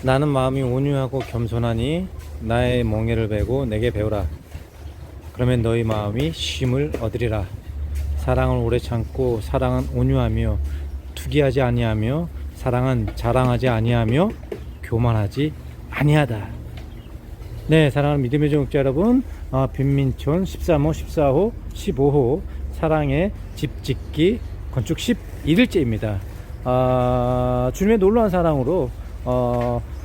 나는 마음이 온유하고 겸손하니 나의 멍에를 베고 내게 배우라. 그러면 너희 마음이 쉼을 얻으리라. 사랑을 오래 참고 사랑은 온유하며 투기하지 아니하며 사랑은 자랑하지 아니하며 교만하지 아니하다. 네, 사랑하는 믿음의 정육자 여러분, 빈민촌 13호, 14호, 15호 사랑의 집짓기 건축 11일째입니다. 주님의 놀라운 사랑으로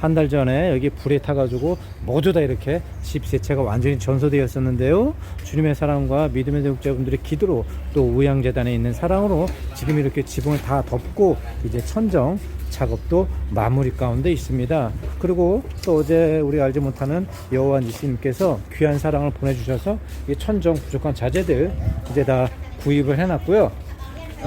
한 달 전에 여기 불에 타가지고 모두 다 이렇게 집 세 채가 완전히 전소되었었는데요. 주님의 사랑과 믿음의 대국자분들의 기도로 또 우양재단에 있는 사랑으로 지금 이렇게 지붕을 다 덮고 이제 천정 작업도 마무리 가운데 있습니다. 그리고 또 어제 우리 알지 못하는 여호와 니시님께서 귀한 사랑을 보내주셔서 이 천정 부족한 자재들 이제 다 구입을 해놨고요.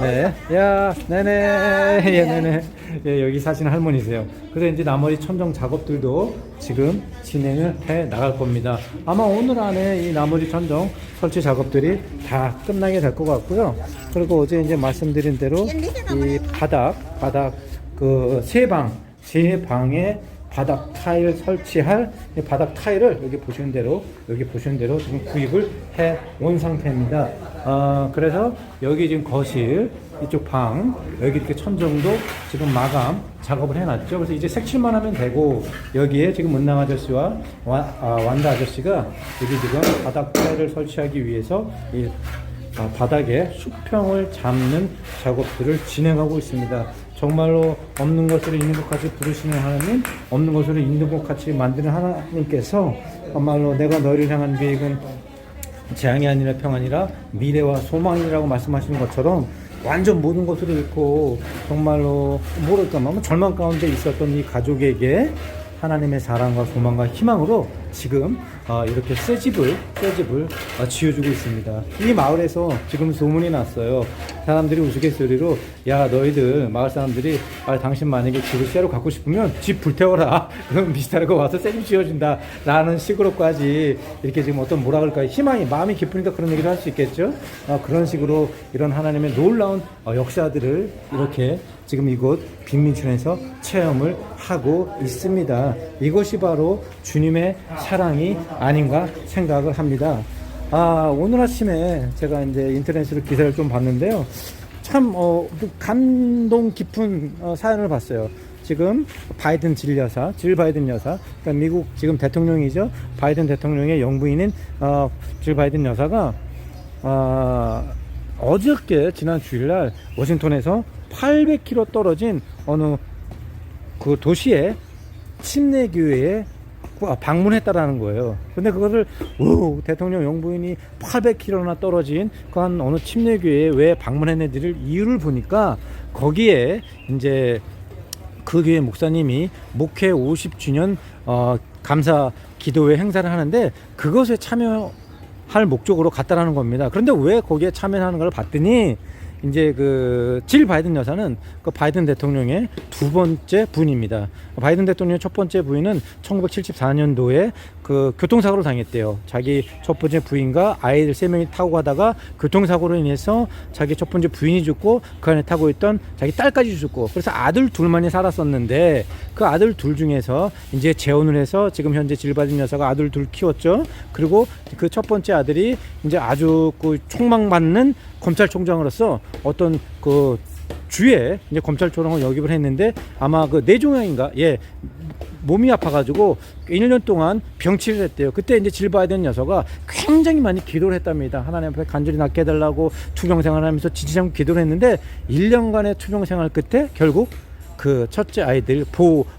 네, 야, 네네, 예, 네네. 예, 여기 사시는 할머니세요. 그래서 이제 나머지 천정 작업들도 지금 진행을 해 나갈 겁니다. 아마 오늘 안에 이 나머지 천정 설치 작업들이 다 끝나게 될 것 같고요. 그리고 어제 이제 말씀드린 대로 이 바닥 그 세 방에 바닥 타일 설치할 바닥 타일을 여기 보시는 대로 지금 구입을 해 온 상태입니다. 그래서 여기 지금 거실 이쪽 방 여기 이렇게 천정도 지금 마감 작업을 해놨죠. 그래서 이제 색칠만 하면 되고 여기에 지금 은랑 아저씨와 완다 아저씨가 여기 지금 바닥 타일을 설치하기 위해서 이 바닥에 수평을 잡는 작업들을 진행하고 있습니다. 정말로 없는 것으로 있는 것 같이 부르시는 하나님, 없는 것으로 있는 것 같이 만드는 하나님께서 정말로 내가 너희를 향한 계획은 재앙이 아니라 평안이라 미래와 소망이라고 말씀하시는 것처럼 완전 모든 것으로 있고 정말로 모를까만 절망 가운데 있었던 이 가족에게 하나님의 사랑과 소망과 희망으로 지금 이렇게 새 집을 지어주고 있습니다. 이 마을에서 지금 소문이 났어요. 사람들이 우스갯소리로 야 너희들 마을 사람들이 당신 만약에 집을 새로 갖고 싶으면 집 불태워라. 그럼 비슷하게 와서 새 집 지어준다 라는 식으로까지 이렇게 지금 어떤 뭐라 그럴까요? 희망이 마음이 기쁘니까 그런 얘기를 할 수 있겠죠. 그런 식으로 이런 하나님의 놀라운 역사들을 이렇게 지금 이곳 빈민촌에서 체험을 하고 있습니다. 이것이 바로 주님의 사랑이 아닌가 생각을 합니다. 오늘 아침에 제가 이제 인터넷으로 기사를 좀 봤는데요. 참 감동 깊은 사연을 봤어요. 지금 바이든 질 바이든 여사, 그러니까 미국 지금 대통령이죠. 바이든 대통령의 영부인인 질 바이든 여사가 어저께 지난 주일날 워싱턴에서 800km 떨어진 어느 그 도시의 침례교회에 방문했다라는 거예요. 근데 그것을 대통령 영부인이 800km나 떨어진 그 한 어느 침례교회에 왜 방문했는지를 이유를 보니까 거기에 이제 그 교회 목사님이 목회 50주년 감사 기도회 행사를 하는데 그것에 참여할 목적으로 갔다라는 겁니다. 그런데 왜 거기에 참여하는 걸 봤더니 이제 질 바이든 여사는 그 바이든 대통령의 두 번째 부인입니다. 바이든 대통령의 첫 번째 부인은 1974년도에 그 교통사고를 당했대요. 자기 첫 번째 부인과 아이들 3명이 타고 가다가 교통사고로 인해서 자기 첫 번째 부인이 죽고 그 안에 타고 있던 자기 딸까지 죽고 그래서 아들 둘만이 살았었는데 그 아들 둘 중에서 이제 재혼을 해서 지금 현재 질 바이든 여사가 아들 둘 키웠죠. 그리고 그 첫 번째 아들이 이제 아주 촉망받는 검찰총장으로서 어떤 주에 이제 검찰총장을 역입을 했는데 아마 뇌종양인가 몸이 아파가지고 1년 동안 병치를 했대요. 그때 이제 질 바이든 여사가 굉장히 많이 기도를 했답니다. 하나님 앞에 간절히 낫게 해달라고 투병생활을 하면서 지지지 않고 기도를 했는데 1년간의 투병생활 끝에 결국 그 첫째 아이들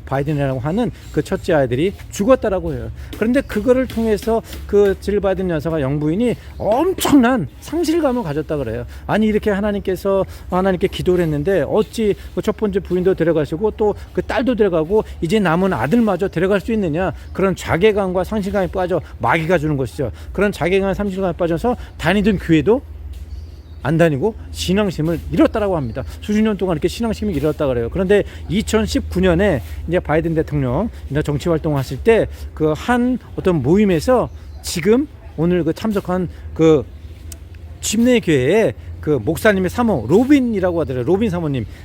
바이든이라고 하는 그 첫째 아이들이 죽었다라고 해요. 그런데 그거를 통해서 질 바이든 여사가 영부인이 엄청난 상실감을 가졌다 그래요. 아니 이렇게 하나님께 기도를 했는데 어찌 첫 번째 부인도 데려가시고 또 그 딸도 데려가고 이제 남은 아들마저 데려갈 수 있느냐, 그런 자괴감과 상실감에 빠져 마귀가 주는 것이죠. 그런 자괴감과 상실감에 빠져서 다니던 교회도 안 다니고 신앙심을 잃었다라고 합니다. 수십 년 동안 이렇게 신앙심을 잃었다 그래요. 그런데 2019년에 이제 바이든 대통령 정치 활동하실 때 한 어떤 모임에서 지금 오늘 참석한 침례교회에 그 목사님의 사모 로빈이라고 하더라고요.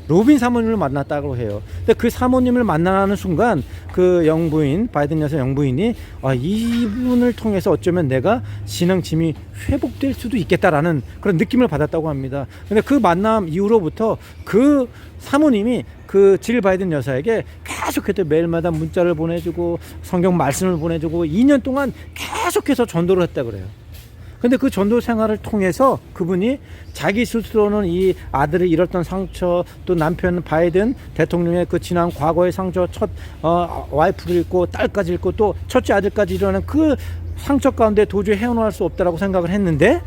로빈 사모님을 만났다고 해요. 근데 그 사모님을 만나는 순간 그 영부인 바이든 여사 영부인이 이분을 통해서 어쩌면 내가 신앙심이 회복될 수도 있겠다라는 그런 느낌을 받았다고 합니다. 근데 그 만남 이후로부터 그 사모님이 그 질 바이든 여사에게 계속해서 매일마다 문자를 보내주고 성경 말씀을 보내주고 2년 동안 계속해서 전도를 했다 그래요. 근데 그 전도 생활을 통해서 그분이 자기 스스로는 이 아들을 잃었던 상처, 또 남편 바이든 대통령의 그 지난 과거의 상처, 첫 와이프를 잃고 딸까지 잃고 또 첫째 아들까지 잃어낸 그 상처 가운데 도저히 헤어나올 수 없다라고 생각을 했는데,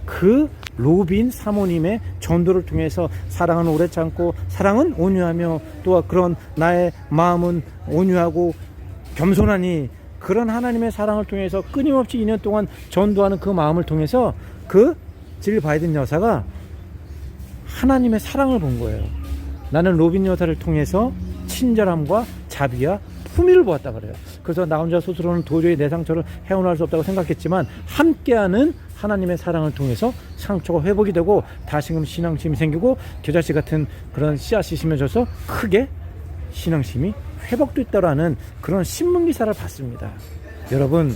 그 로빈 사모님의 전도를 통해서 사랑은 오래 참고 사랑은 온유하며 또 그런 나의 마음은 온유하고 겸손하니, 그런 하나님의 사랑을 통해서 끊임없이 2년 동안 전도하는 그 마음을 통해서 그 질 바이든 여사가 하나님의 사랑을 본 거예요. 나는 로빈 여사를 통해서 친절함과 자비와 품위를 보았다 그래요. 그래서 나 혼자 스스로는 도저히 내 상처를 헤어나올 수 없다고 생각했지만 함께하는 하나님의 사랑을 통해서 상처가 회복이 되고 다시금 신앙심이 생기고 겨자씨 같은 그런 씨앗이 심어져서 크게 신앙심이 회복됐다라는 그런 신문기사를 봤습니다. 여러분,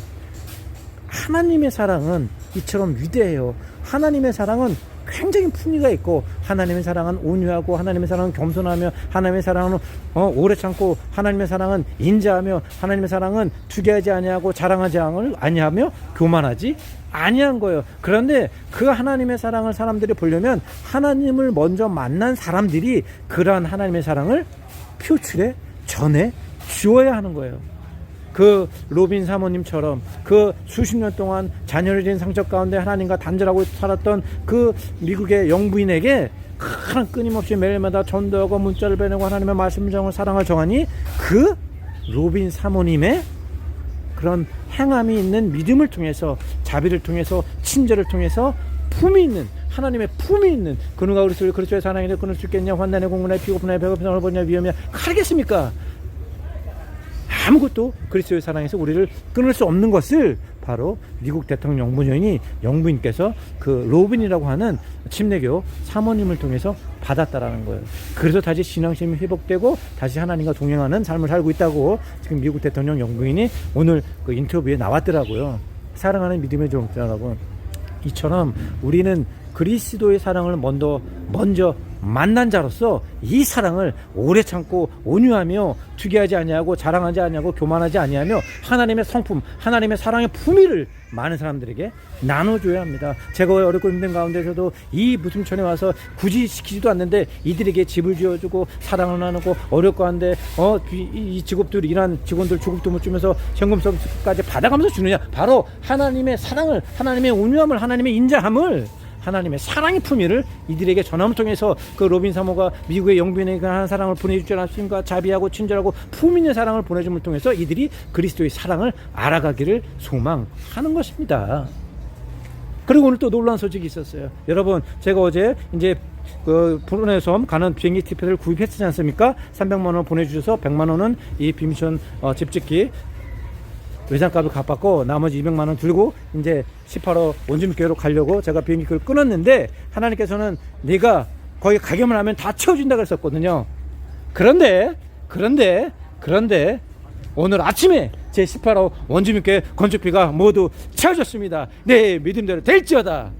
하나님의 사랑은 이처럼 위대해요. 하나님의 사랑은 굉장히 품위가 있고, 하나님의 사랑은 온유하고, 하나님의 사랑은 겸손하며, 하나님의 사랑은 오래 참고, 하나님의 사랑은 인자하며, 하나님의 사랑은 투기하지 아니하고 자랑하지 아니하며 교만하지 아니한 거예요. 그런데 그 하나님의 사랑을 사람들이 보려면 하나님을 먼저 만난 사람들이 그러한 하나님의 사랑을 표출해 전해 주어야 하는 거예요. 그 로빈 사모님처럼 그 수십 년 동안 자녀를 잃은 상처 가운데 하나님과 단절하고 살았던 그 미국의 영부인에게 끊임없이 매일마다 전도하고 문자를 보내고 하나님의 말씀 정을 사랑을 정하니, 그 로빈 사모님의 그런 행함이 있는 믿음을 통해서, 자비를 통해서, 친절을 통해서 품이 있는, 하나님의 품이 있는, 그 누가 그리스도의 사랑이냐 끊을 수 있겠냐, 환난에 공분에 피고픈에 배고픔을 보냐 위험이냐 하겠습니까? 아무것도 그리스도의 사랑에서 우리를 끊을 수 없는 것을 바로 미국 대통령 영부인께서 그 로빈이라고 하는 침례교 사모님을 통해서 받았다라는 거예요. 그래서 다시 신앙심이 회복되고 다시 하나님과 동행하는 삶을 살고 있다고 지금 미국 대통령 영부인이 오늘 그 인터뷰에 나왔더라고요. 사랑하는 믿음의 종 여러분, 이처럼 우리는 그리스도의 사랑을 먼저 만난 자로서 이 사랑을 오래 참고 온유하며 투기하지 아니하고 자랑하지 아니하고 교만하지 아니하며 하나님의 성품, 하나님의 사랑의 품위를 많은 사람들에게 나눠줘야 합니다. 제가 어렵고 힘든 가운데서도 이 무슴촌에 와서 굳이 시키지도 않는데 이들에게 집을 지어주고 사랑을 나누고 어렵고 한데 이 직업들, 일한 직원들 주급도 못 주면서 현금 서비스까지 받아가면서 주느냐, 바로 하나님의 사랑을, 하나님의 온유함을, 하나님의 인자함을, 하나님의 사랑의 품위를 이들에게 전함을 통해서 그 로빈 사모가 미국의 영부인에게 하는 사랑을 보내주지 않았습니까? 자비하고 친절하고 품위 있는 사랑을 보내줌을 통해서 이들이 그리스도의 사랑을 알아가기를 소망하는 것입니다. 그리고 오늘 또 놀라운 소식이 있었어요. 여러분, 제가 어제 이제 그 브루네이 섬 가는 비행기 티켓을 구입했지 않습니까? 300만 원 보내주셔서 100만 원은 이 빔션 집 짓기 외장값을 갚았고 나머지 200만 원 들고 이제 18호 원주민교회로 가려고 제가 비행기표를 끊었는데, 하나님께서는 네가 거기 가기만 하면 다 채워준다 그랬었거든요. 그런데 오늘 아침에 제 18호 원주민교회 건축비가 모두 채워졌습니다. 네, 믿음대로 될지어다.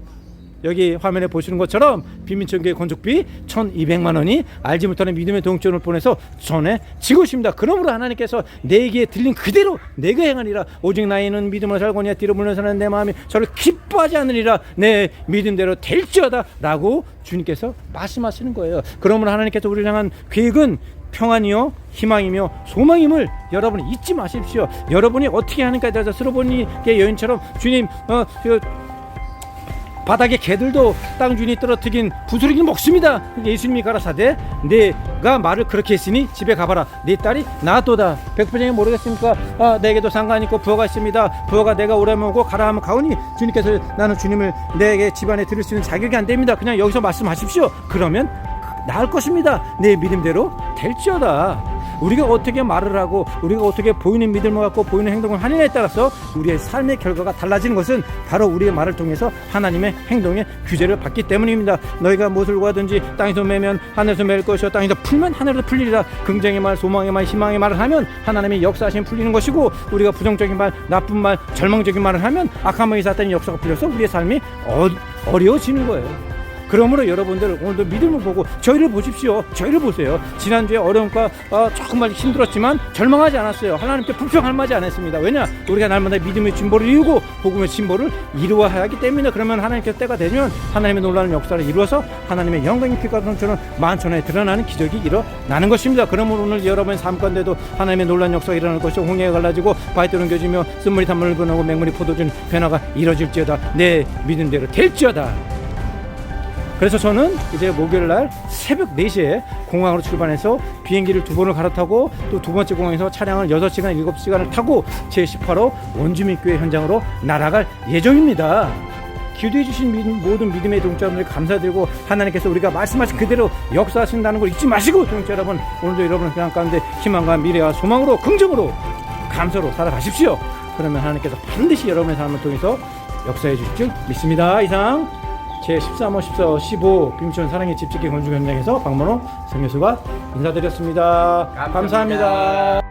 여기 화면에 보시는 것처럼 빈민천교회 건축비 1200만 원이 알지 못하는 믿음의 동점을 보내서 전해지고 있습니다. 그러므로 하나님께서 내게 들린 그대로 내가 행하리라. 오직 나이는 믿음으로 살거니와 뒤로 물러서는 내 마음이 저를 기뻐하지 않으리라. 내 믿음대로 될지어다 라고 주님께서 말씀하시는 거예요. 그러므로 하나님께서 우리를 향한 계획은 평안이요 희망이며 소망임을 여러분 잊지 마십시오. 여러분이 어떻게 하는가에 따라서 스로보니의 여인처럼 주님 바닥에 개들도 땅 주인이 떨어뜨린 부스러기를 먹습니다. 예수님이 가라사대 내가 말을 그렇게 했으니 집에 가봐라. 네 딸이 나았도다. 백부장이 모르겠습니까? 내게도 상관 있고 부하가 있습니다. 부하가 내가 오라면 오고 가라 하면 가오니 주님께서 나는 주님을 내게 집안에 들을 수 있는 자격이 안 됩니다. 그냥 여기서 말씀하십시오. 그러면 나을 것입니다. 내 믿음대로 될지어다. 우리가 어떻게 말을 하고 우리가 어떻게 보이는 믿음을 갖고 보이는 행동을 하느냐에 따라서 우리의 삶의 결과가 달라지는 것은 바로 우리의 말을 통해서 하나님의 행동의 규제를 받기 때문입니다. 너희가 무엇을 구하든지 땅에서 매면 하늘에서 맬 것이요 땅에서 풀면 하늘에서 풀리리라. 긍정의 말, 소망의 말, 희망의 말을 하면 하나님의 역사하심 풀리는 것이고, 우리가 부정적인 말, 나쁜 말, 절망적인 말을 하면 악한 마귀 사탄의 역사가 풀려서 우리의 삶이 어려워지는 거예요. 그러므로 여러분들 오늘도 믿음을 보고 저희를 보십시오. 저희를 보세요. 지난주에 어려움과 조금만 힘들었지만 절망하지 않았어요. 하나님께 불평할 말하지 않았습니다. 왜냐? 우리가 날마다 믿음의 진보를 이루고 복음의 진보를 이루어야 하기 때문에. 그러면 하나님께서 때가 되면 하나님의 놀라운 역사를 이루어서 하나님의 영광이 빛과 성처럼 만천하에 드러나는 기적이 일어나는 것입니다. 그러므로 오늘 여러분의 삶 가운데도 하나님의 놀라운 역사가 일어날 것이고, 홍해가 갈라지고 바위 뚫은 겨지며 쓴물이 단물을 변하고 맹물이 포도주는 변화가 이루어질지어다. 내 믿음대로 될지어다. 그래서 저는 이제 목요일날 새벽 4시에 공항으로 출발해서 비행기를 2번을 갈아타고 또 두 번째 공항에서 차량을 6시간, 7시간을 타고 제18호 원주민교회 현장으로 날아갈 예정입니다. 기도해 주신 모든 믿음의 동자분들 감사드리고, 하나님께서 우리가 말씀하신 그대로 역사하신다는 걸 잊지 마시고, 동자 여러분, 오늘도 여러분의 그냥 가운데 희망과 미래와 소망으로 긍정으로 감사로 살아가십시오. 그러면 하나님께서 반드시 여러분의 삶을 통해서 역사해 주실 줄 믿습니다. 이상 제13호, 14호, 15 빔촌 사랑의 집짓기 건축 현장에서 박만호 선교수가 인사드렸습니다. 감사합니다.